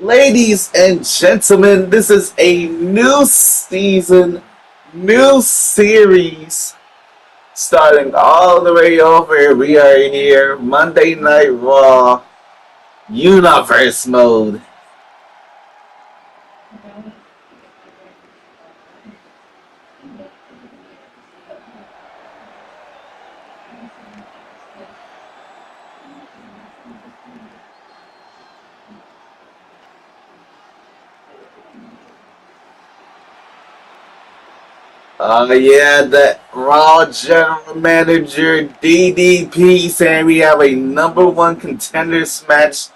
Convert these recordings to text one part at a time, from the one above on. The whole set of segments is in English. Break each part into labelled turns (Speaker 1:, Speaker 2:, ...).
Speaker 1: Ladies and gentlemen, this is a new season, new series, starting all the way over. We are here, Monday Night Raw, Universe Mode. Yeah, the Raw General Manager DDP saying we have a number one contenders match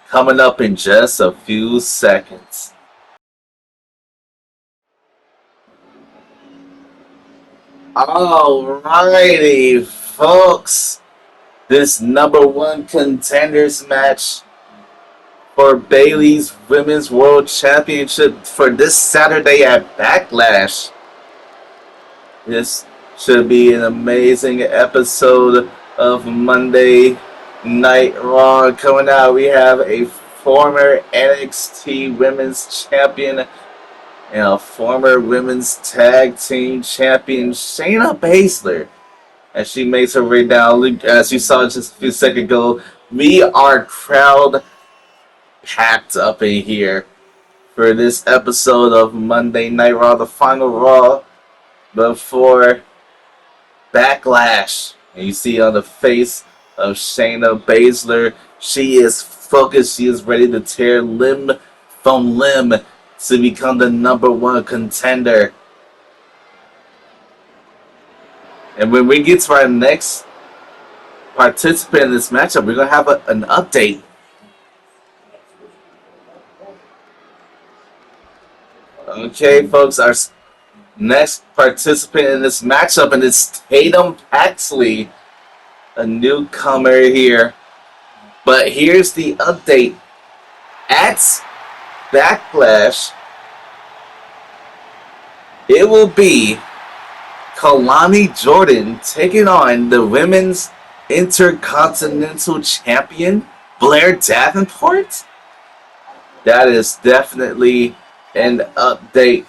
Speaker 1: coming up in just a few seconds. Alrighty, folks. This number one contenders match for Bayley's Women's World Championship for this Saturday at Backlash. This should be an amazing episode of Monday Night Raw coming out. We have a former NXT Women's Champion and a former Women's Tag Team Champion, Shayna Baszler, as she makes her way down. As you saw just a few seconds ago, we are crowd packed up in here for this episode of Monday Night Raw, the final Raw before Backlash. And you see on the face of Shayna Baszler, she is focused, she is ready to tear limb from limb to become the number one contender. And when we get to our next participant in this matchup, we're going to have an update. Okay, folks, our next participant in this matchup, and it's Tatum Paxley, a newcomer here. But here's the update. At Backlash, it will be Kalani Jordan taking on the Women's Intercontinental Champion, Blair Davenport. That is definitely an update,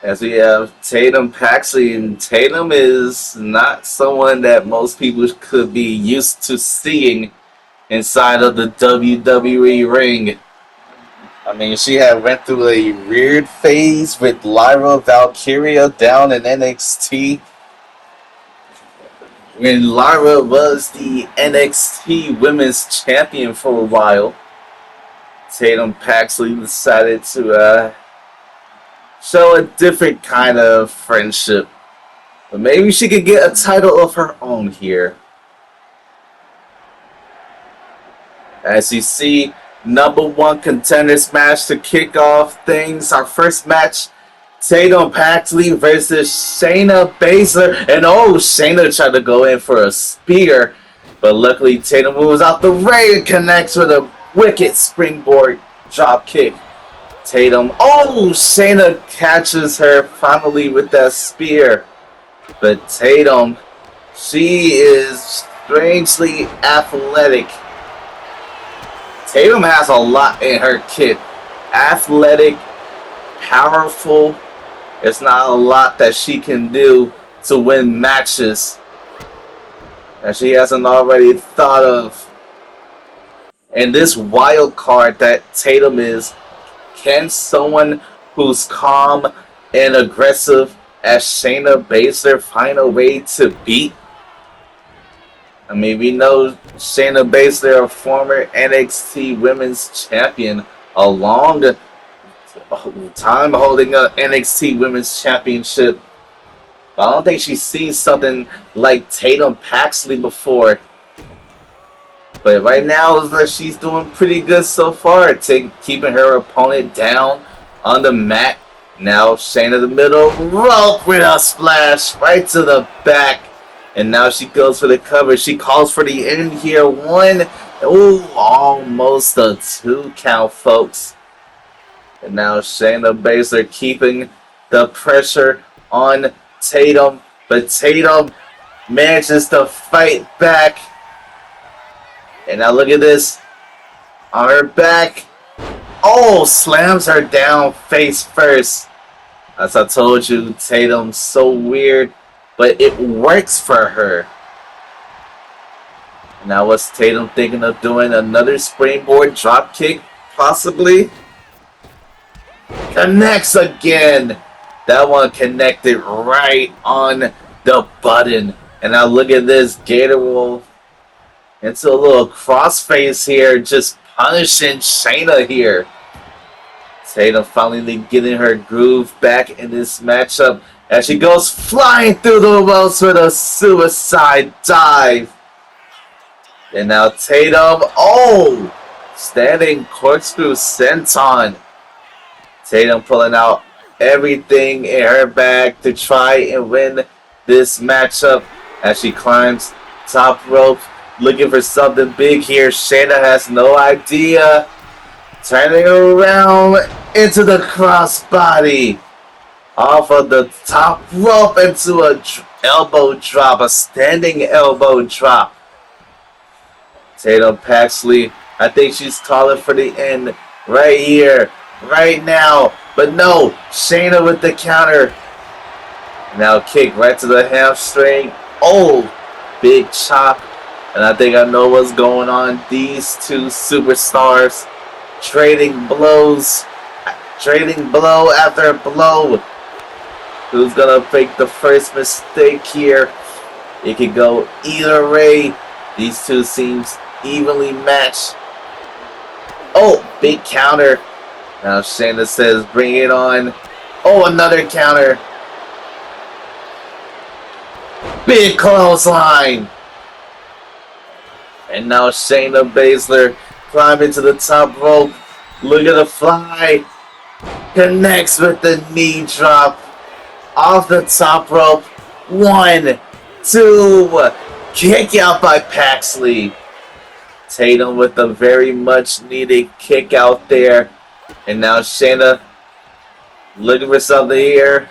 Speaker 1: as we have Tatum Paxley, and Tatum is not someone that most people could be used to seeing inside of the WWE ring. I mean, she had went through a weird phase with Lyra Valkyria down in NXT, when Lyra was the NXT Women's Champion for a while. Tatum Paxley decided to show a different kind of friendship. But maybe she could get a title of her own here. As you see, number one contenders match to kick off things. Our first match, Tatum Paxley versus Shayna Baszler. And Shayna tried to go in for a spear, but luckily Tatum moves out the way and connects with a wicked springboard drop kick. Tatum, Shayna catches her finally with that spear. But Tatum, she is strangely athletic. Tatum has a lot in her kit. Athletic, powerful. There's not a lot that she can do to win matches that she hasn't already thought of. And this wild card that Tatum is, can someone who's calm and aggressive as Shayna Baszler find a way to beat? I mean, we know Shayna Baszler, a former NXT Women's Champion, a long time holding an NXT Women's Championship. But I don't think she's seen something like Tatum Paxley before. But right now, it's like she's doing pretty good so far, keeping her opponent down on the mat. Now Shayna the middle rope with a splash right to the back. And now she goes for the cover. She calls for the end here. Almost a 2 count, folks. And now Shayna Baszler keeping the pressure on Tatum. But Tatum manages to fight back. And now look at this. On her back. Oh, slams her down face first. As I told you, Tatum's so weird, but it works for her. Now what's Tatum thinking of doing? Another springboard drop kick, possibly? Connects again. That one connected right on the button. And now look at this. Gator roll into a little crossface here, just punishing Shayna here. Tatum finally getting her groove back in this matchup as she goes flying through the ropes with a suicide dive. And now Tatum, oh, standing corkscrew senton. Tatum pulling out everything in her bag to try and win this matchup as she climbs top rope, looking for something big here. Shayna has no idea. Turning around into the crossbody. Off of the top rope into a elbow drop, a standing elbow drop. Tatum Paxley, I think she's calling for the end right here, right now. But no, Shayna with the counter. Now kick right to the hamstring. Oh, big chop. And I think I know what's going on. These two superstars trading blows, trading blow after blow. Who's gonna make the first mistake here? It could go either way. These two seems evenly matched. Oh, big counter. Now Shayna says, bring it on. Oh, another counter. Big clothesline. And now Shayna Baszler climbing to the top rope. Look at the fly. Connects with the knee drop. Off the top rope. 1, 2. Kick out by Paxley. Tatum with a very much needed kick out there. And now Shayna looking for something here.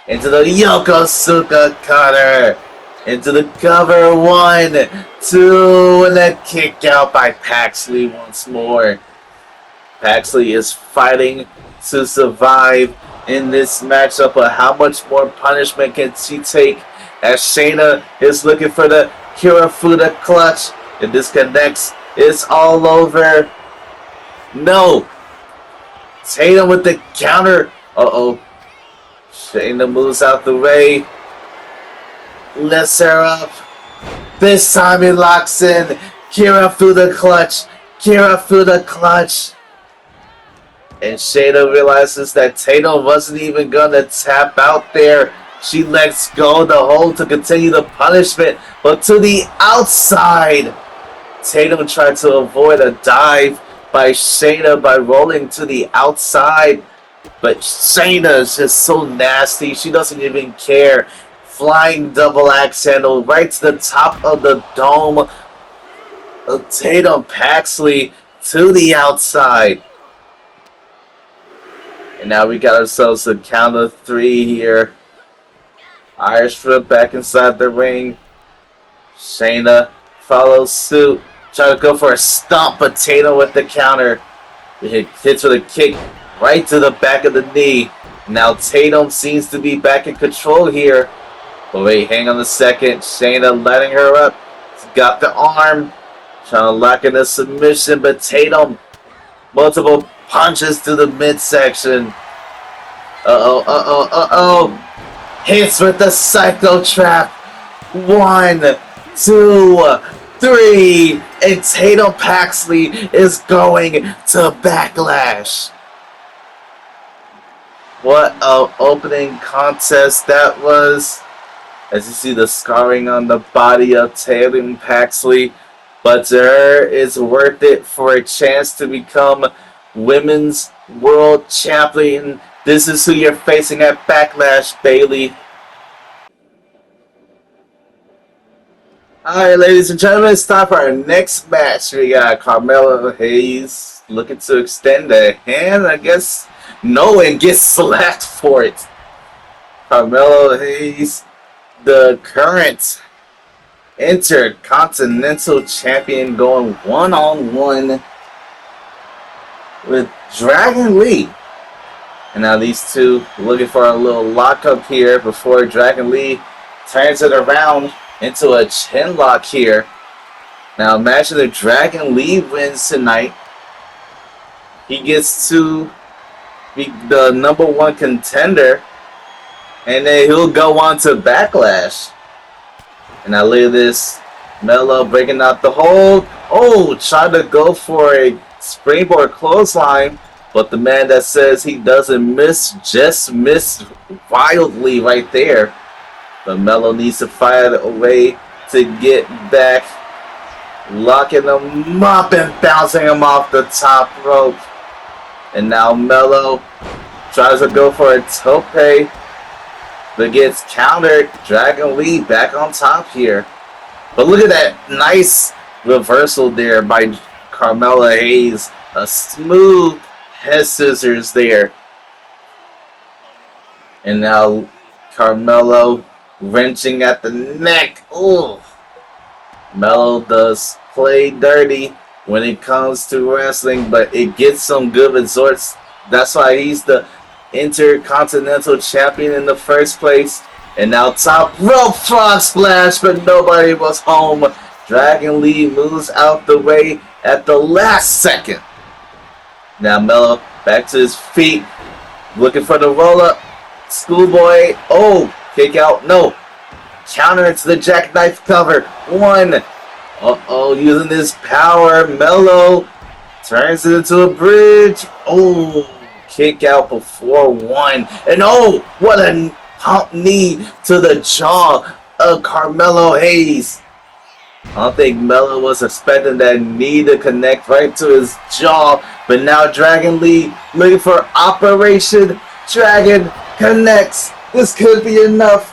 Speaker 1: Into the Yokosuka cutter. Into the cover. 1, 2. And then kick out by Paxley once more. Paxley is fighting to survive in this matchup. But how much more punishment can she take? As Shayna is looking for the Kirifuda clutch. It disconnects. It's all over. No. Tatum with the counter. Uh-oh. Shayna moves out the way. Lifts her up. This time he locks in. Kirifuda clutch. Kirifuda clutch. And Shayna realizes that Tatum wasn't even gonna tap out there. She lets go the hold to continue the punishment, but to the outside. Tatum tried to avoid a dive by Shayna by rolling to the outside, but Shayna is just so nasty. She doesn't even care. Flying double axe handle right to the top of the dome. Tatum Paxley to the outside. And now we got ourselves a count of 3 here. Irish Whip back inside the ring. Shayna follows suit. Try to go for a stomp, but Tatum with the counter. Hits with a kick right to the back of the knee. Now Tatum seems to be back in control here. But wait, hang on a second. Shayna letting her up. She's got the arm. Trying to lock in a submission, but Tatum. Multiple punches to the midsection. Hits with the Psycho Trap. 1, 2, 3. And Tatum Paxley is going to Backlash. What a opening contest that was. As you see the scarring on the body of Tatum Paxley. But to her, it's worth it for a chance to become Women's World Champion. This is who you're facing at Backlash, Bayley. Alright, ladies and gentlemen, it's time for our next match. We got Carmelo Hayes looking to extend a hand. I guess no one gets slapped for it. Carmelo Hayes, the current Intercontinental Champion, going one-on-one with Dragon Lee. And now these two looking for a little lockup here before Dragon Lee turns it around into a chin lock here. Now imagine if Dragon Lee wins tonight. He gets to be the number one contender. And then he'll go on to Backlash. And now look at this. Melo breaking out the hold. Oh, tried to go for a springboard clothesline. But the man that says he doesn't miss just missed wildly right there. But Melo needs to fire away to get back. Locking him up and bouncing him off the top rope. And now Melo tries to go for a tope. But gets countered. Dragon Lee back on top here. But look at that nice reversal there by Carmelo Hayes. A smooth head scissors there. And now Carmelo wrenching at the neck. Ooh. Melo does play dirty when it comes to wrestling, but it gets some good resorts. That's why he's the Intercontinental Champion in the first place. And now top rope frog splash, but nobody was home. Dragon Lee moves out the way at the last second. Now Melo back to his feet, looking for the roll up. Schoolboy, oh, kick out, no. Counter to the jackknife cover. One. Uh-oh, using his power. Melo turns it into a bridge. Oh, kick out before one. And oh, what a pump knee to the jaw of Carmelo Hayes. I don't think Melo was expecting that knee to connect right to his jaw. But now Dragon Lee looking for Operation Dragon connects. This could be enough.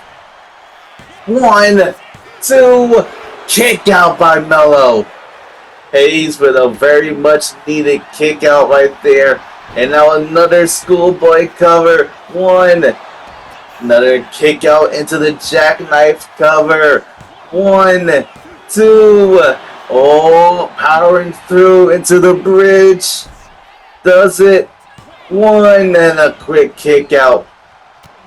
Speaker 1: 1, 2, kick out by Melo. Hayes with a very much needed kick out right there. And now another schoolboy cover. 1. Another kick out into the jackknife cover. 1, 2. Oh, powering through into the bridge. Does it. 1 and a quick kick out.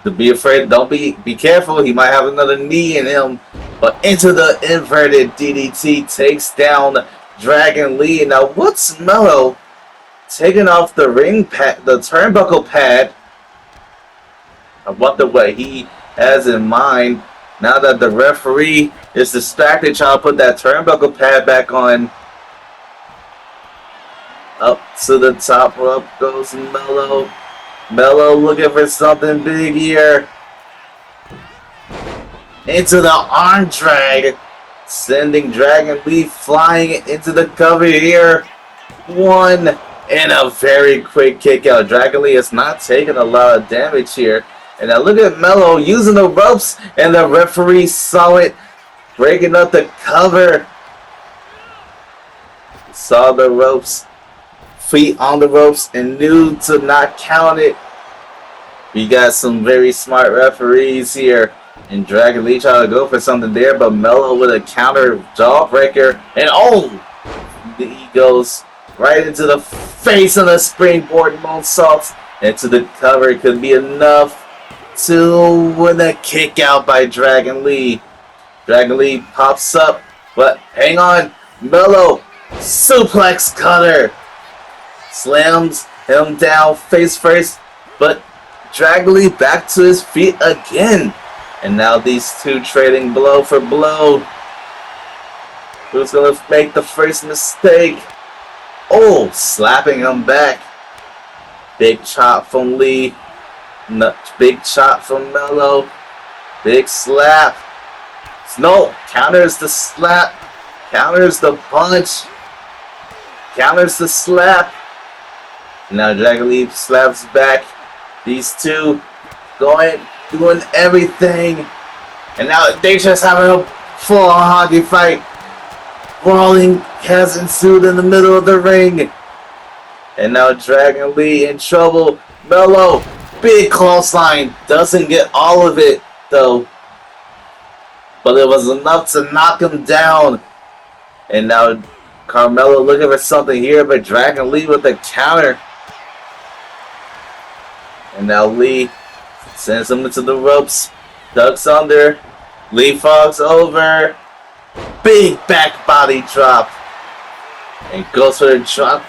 Speaker 1: To be afraid, don't be careful. He might have another knee in him. But into the inverted DDT takes down Dragon Lee. Now what's Melo taking off the ring pad, the turnbuckle pad? I wonder what he has in mind now that the referee is distracted trying to put that turnbuckle pad back on. Up to the top rope goes Melo. Melo looking for something big here. Into the arm drag. Sending Dragon Lee flying into the cover here. 1 and a very quick kick out. Dragon Lee is not taking a lot of damage here. And now look at Melo using the ropes. And the referee saw it. Breaking up the cover. Saw the ropes. Feet on the ropes and knew to not count it. We got some very smart referees here. And Dragon Lee trying to go for something there, but Melo with a counter jawbreaker. And oh! He goes right into the face of the springboard moonsaults. Into the cover. Could be enough to win a kick out by Dragon Lee. Dragon Lee pops up, but hang on. Melo suplex cutter. Slams him down face first, but Dragon Lee back to his feet again. And now these two trading blow for blow. Who's going to make the first mistake? Oh, slapping him back. Big chop from Lee. Big chop from Melo. Big slap. No, counters the slap. Counters the punch. Counters the slap. Now Dragon Lee slaps back. These two doing everything. And now they just having a full hockey fight. Brawling has ensued in the middle of the ring. And now Dragon Lee in trouble. Melo, big clothesline. Doesn't get all of it though. But it was enough to knock him down. And now Carmelo looking for something here, but Dragon Lee with the counter. And now Lee sends him into the ropes. Ducks under. Lee frogs over. Big back body drop. And goes for a drop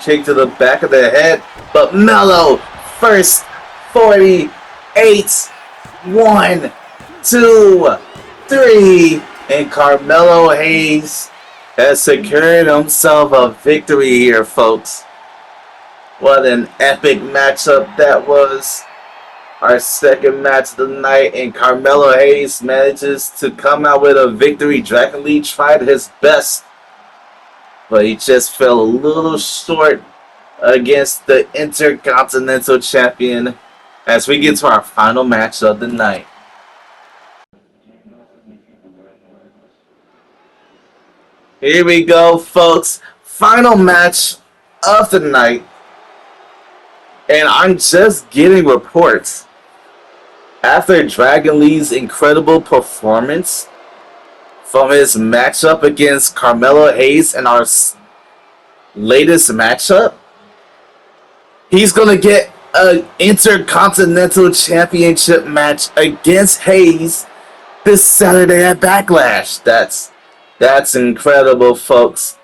Speaker 1: kick to the back of the head. But Mello, first 48. 1, 2, 3. And Carmelo Hayes has secured himself a victory here, folks. What an epic matchup that was. Our second match of the night, and Carmelo Hayes manages to come out with a victory. Dragon Lee tried his best, but he just fell a little short against the Intercontinental Champion as we get to our final match of the night. Here we go, folks. Final match of the night. And I'm just getting reports. After Dragon Lee's incredible performance from his matchup against Carmelo Hayes in our latest matchup, he's going to get an Intercontinental Championship match against Hayes this Saturday at Backlash. That's incredible, folks.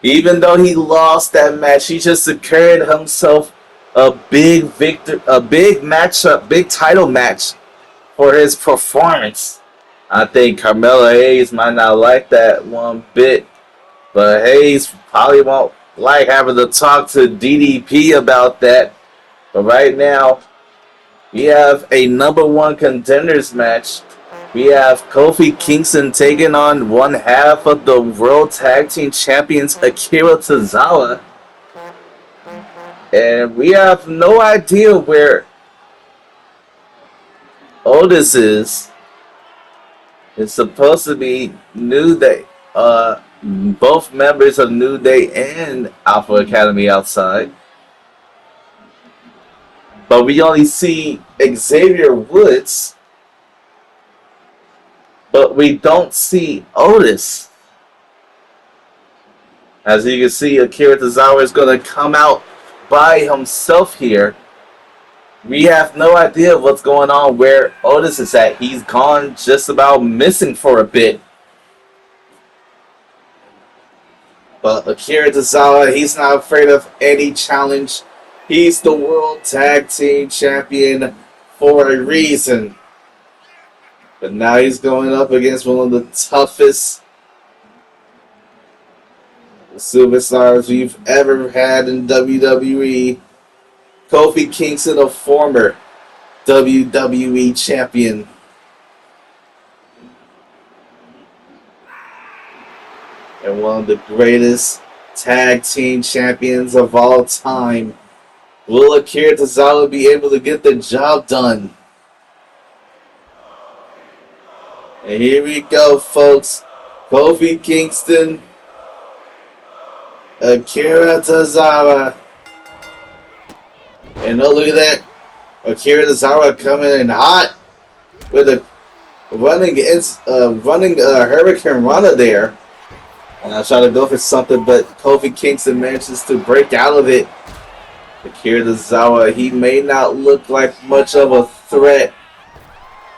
Speaker 1: Even though he lost that match, he just secured himself a big matchup, big title match for his performance. I think Carmelo Hayes might not like that one bit, but Hayes probably won't like having to talk to DDP about that. But right now, we have a number one contenders match. We have Kofi Kingston taking on one half of the World Tag Team Champions Akira Tozawa. And we have no idea where Otis is. It's supposed to be New Day. Both members of New Day and Alpha Academy outside. But we only see Xavier Woods. But we don't see Otis. As you can see, Akira Tozawa is going to come out by himself here. We have no idea what's going on, where Otis is at. He's gone just about missing for a bit. But Akira Tozawa, he's not afraid of any challenge. He's the World Tag Team Champion for a reason. But now he's going up against one of the toughest superstars we've ever had in WWE. Kofi Kingston, a former WWE champion. And one of the greatest tag team champions of all time. Will Akira Tozawa be able to get the job done? And here we go, folks. Kofi Kingston, Akira Tozawa. And oh, look at that. Akira Tozawa coming in hot with a running Hurricane Rana there. And I try to go for something, but Kofi Kingston manages to break out of it. Akira Tozawa, he may not look like much of a threat,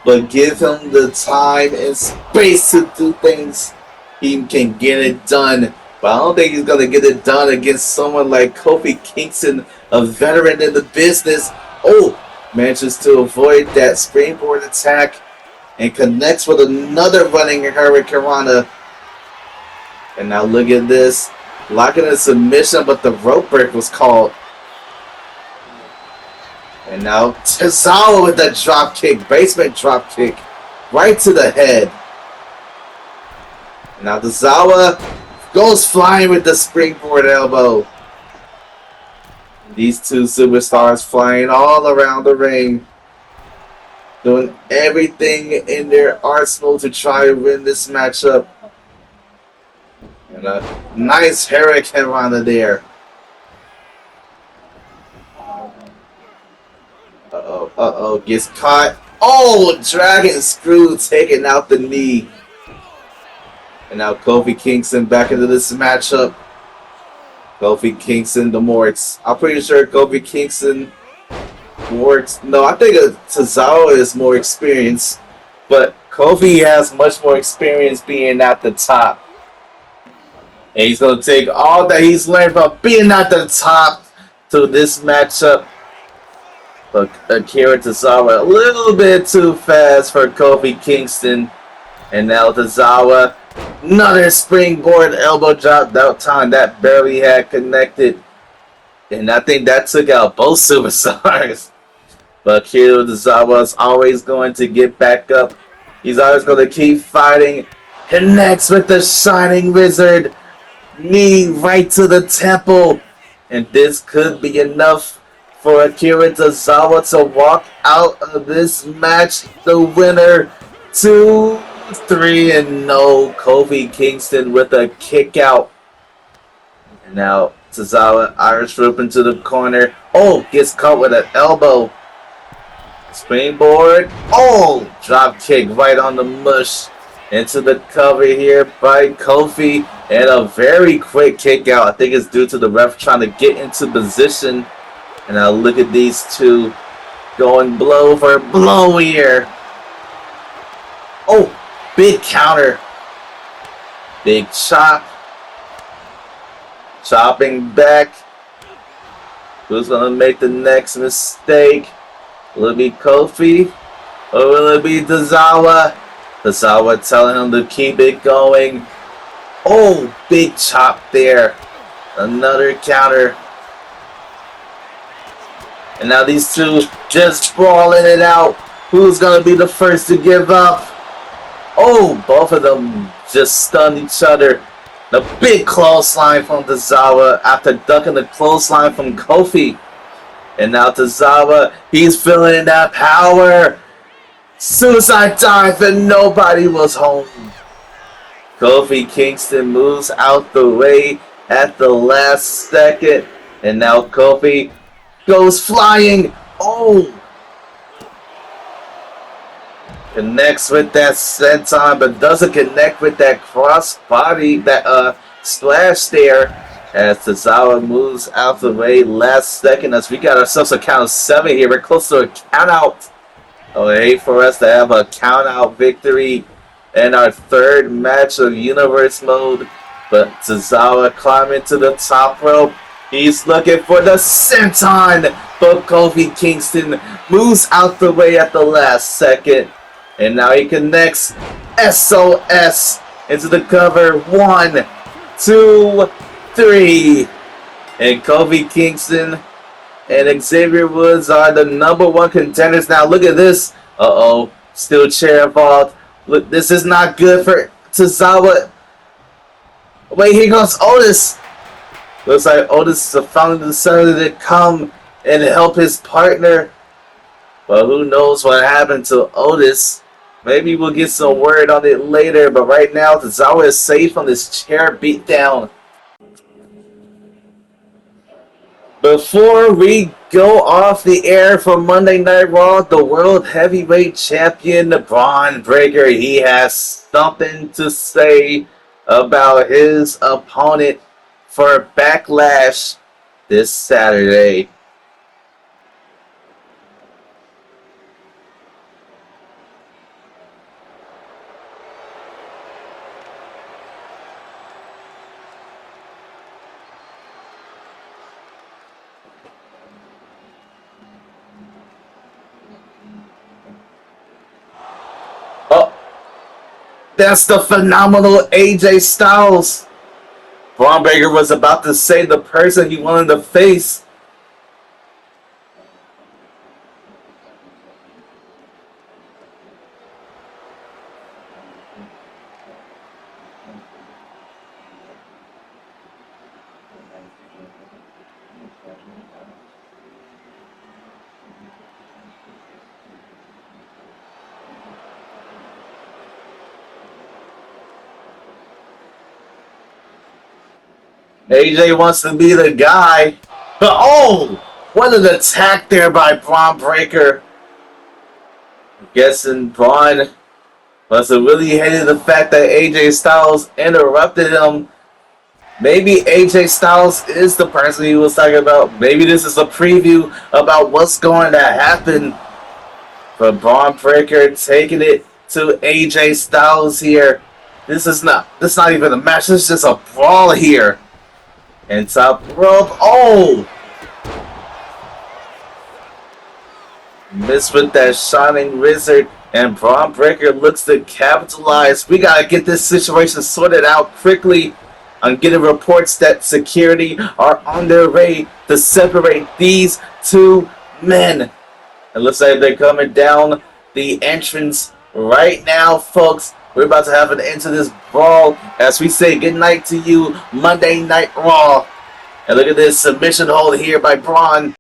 Speaker 1: but give him the time and space to do things, he can get it done. But I don't think he's going to get it done against someone like Kofi Kingston, a veteran in the business. Oh, manages to avoid that springboard attack and connects with another running Hurricane Rana. And now look at this. Locking in submission, but the rope break was called. And now Tozawa with that drop kick, basement drop kick, right to the head. Now Tozawa goes flying with the springboard elbow. These two superstars flying all around the ring, doing everything in their arsenal to try to win this matchup. And a nice Hurricane Rana there. Uh-oh, gets caught. Oh, Dragon Screw taking out the knee. And now Kofi Kingston back into this matchup. Kofi Kingston, the Morts. I'm pretty sure Kofi Kingston No, I think Tozawa is more experienced, but Kofi has much more experience being at the top. And he's going to take all that he's learned from being at the top to this matchup. But Akira Tozawa a little bit too fast for Kofi Kingston. And now Tozawa, another springboard elbow drop. That time that barely had connected. And I think that took out both superstars. But Akira Tozawa is always going to get back up. He's always going to keep fighting. Connects with the Shining Wizard. Knee right to the temple. And this could be enough for Akira Tozawa to walk out of this match the winner. 2-3 and no. Kofi Kingston with a kick out. And now Tozawa Irish whip into the corner. Oh, gets caught with an elbow. Springboard. Oh, drop kick right on the mush. Into the cover here by Kofi. And a very quick kick out. I think it's due to the ref trying to get into position. And now look at these two going blow for blow here. Oh, big counter. Big chop. Chopping back. Who's going to make the next mistake? Will it be Kofi? Or will it be Tozawa? Tozawa telling him to keep it going. Oh, big chop there. Another counter. And now these two just brawling it out. Who's going to be the first to give up? Oh, both of them just stunned each other. The big clothesline from Tozawa after ducking the clothesline from Kofi. And now Tozawa, he's feeling that power. Suicide dive and nobody was home. Kofi Kingston moves out the way at the last second. And now Kofi goes flying. Oh! Connects with that senton, but doesn't connect with that cross body, that splash there. As Tozawa moves out the way last second, as we got ourselves a count of 7 here. We're close to a count out. Oh, I hate for us to have a count out victory in our third match of Universe Mode. But Tozawa climbing to the top rope. He's looking for the senton, but Kofi Kingston moves out the way at the last second. And now he connects SOS into the cover. 1, 2, 3. And Kofi Kingston and Xavier Woods are the #1 contenders. Now look at this. Uh-oh. Still chair involved. Look, this is not good for Tozawa. Wait, here goes Otis. Looks like Otis is finally decided to come and help his partner. But who knows what happened to Otis. Maybe we'll get some word on it later. But right now, Tozawa is safe on this chair beatdown. Before we go off the air for Monday Night Raw, the World Heavyweight Champion, Braun Breaker, he has something to say about his opponent for Backlash this Saturday. Oh, that's the phenomenal AJ Styles. Braun Breaker was about to say the person he wanted to face. AJ wants to be the guy. But oh, what an attack there by Braun Breaker. I'm guessing Braun must have really hated the fact that AJ Styles interrupted him Maybe AJ Styles is the person he was talking about. Maybe this is a preview about what's going to happen. But Braun Breaker taking it to AJ Styles here. This is not even a match. This is just a brawl here. And top rope. Oh! Missed with that Shining Wizard. And Braun Breaker looks to capitalize. We got to get this situation sorted out quickly. I'm getting reports that security are on their way to separate these two men. It looks like they're coming down the entrance right now, folks. We're about to have an end to this brawl as we say goodnight to you, Monday Night Raw. And look at this submission hold here by Braun.